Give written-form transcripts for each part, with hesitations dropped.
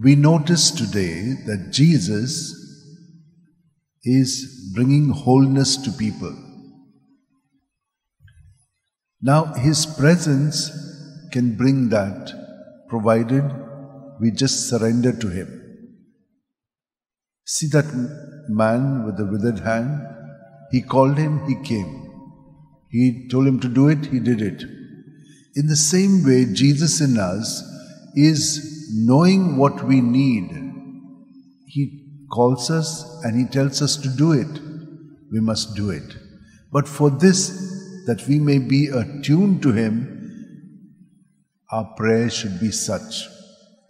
we notice today that Jesus is bringing wholeness to people. Now, His presence can bring that, provided we just surrender to Him. See that man with the withered hand? He called him, he came. He told him to do it, he did it. In the same way, Jesus in us is knowing what we need. He calls us and He tells us to do it. We must do it. But for this, that we may be attuned to Him, our prayer should be such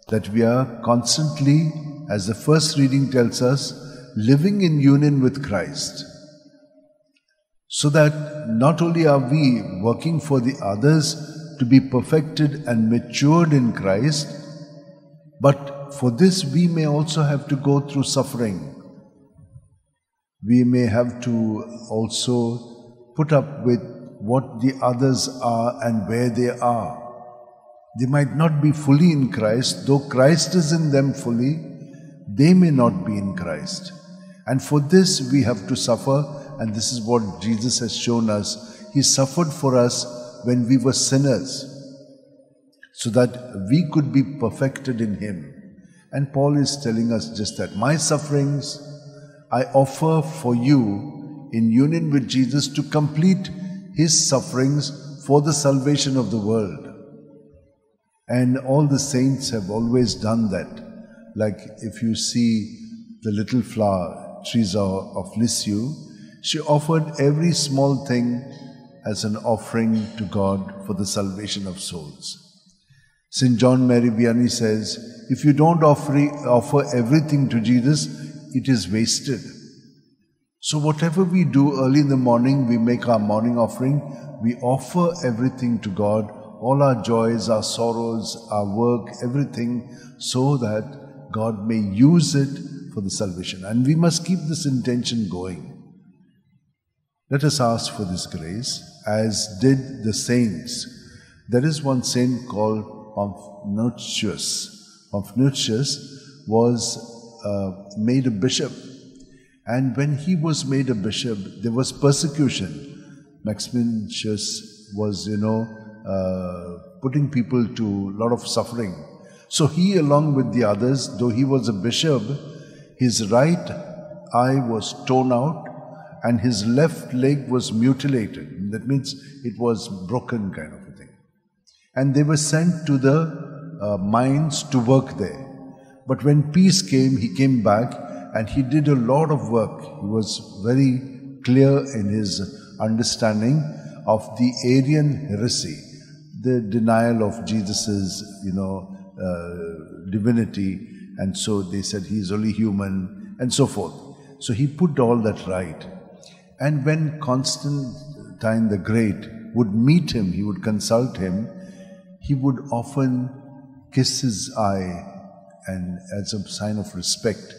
that we are constantly, as the first reading tells us, living in union with Christ. So that not only are we working for the others to be perfected and matured in Christ, but for this we may also have to go through suffering. We may have to also put up with what the others are and where they are. They might not be fully in Christ, though Christ is in them fully, they may not be in Christ. And for this we have to suffer, and this is what Jesus has shown us. He suffered for us when we were sinners, so that we could be perfected in Him. And Paul is telling us just that. My sufferings I offer for you in union with Jesus to complete His sufferings for the salvation of the world. And all the saints have always done that. Like if you see the little flower, Teresa of Lisieux, she offered every small thing as an offering to God for the salvation of souls. St. John Mary Vianney says, if you don't offer everything to Jesus, it is wasted. So whatever we do early in the morning, we make our morning offering, we offer everything to God, all our joys, our sorrows, our work, everything, so that God may use it for the salvation. And we must keep this intention going. Let us ask for this grace, as did the saints. There is one saint called Pamphilus. Pamphilus was made a bishop. And when he was made a bishop, there was persecution. Maximilius was, putting people to a lot of suffering. So he, along with the others, though he was a bishop, his right eye was torn out and his left leg was mutilated. That means it was broken, kind of a thing. And they were sent to the mines to work there. But when peace came, he came back and he did a lot of work. He was very clear in his understanding of the Arian heresy, the denial of Jesus's, divinity. And so they said he is only human and so forth. So he put all that right. And when Constantine the Great would meet him, he would consult him, he would often kiss his eye and as a sign of respect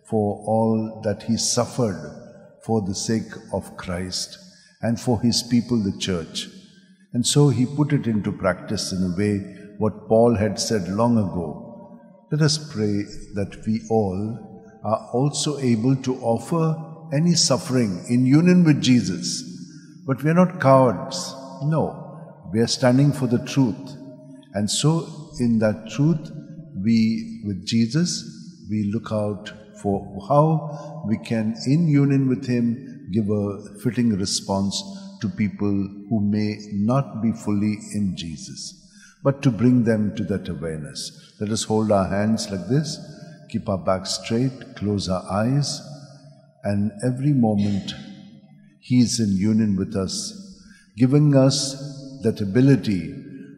for all that he suffered for the sake of Christ and for his people, the church. And so he put it into practice in a way what Paul had said long ago. Let us pray that we all are also able to offer any suffering in union with Jesus. But we are not cowards. No, we are standing for the truth. And so in that truth, we, with Jesus, we look out for how we can, in union with Him, give a fitting response to people who may not be fully in Jesus, but to bring them to that awareness. Let us hold our hands like this, keep our back straight, close our eyes, and every moment He is in union with us, giving us that ability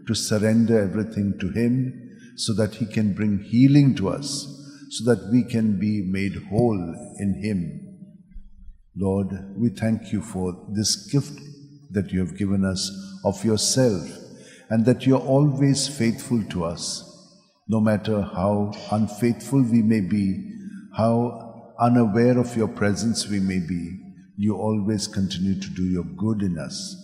to surrender everything to Him so that He can bring healing to us, so that we can be made whole in Him. Lord, we thank You for this gift that You have given us of Yourself, and that You are always faithful to us. No matter how unfaithful we may be, how unaware of Your presence we may be, You always continue to do Your good in us.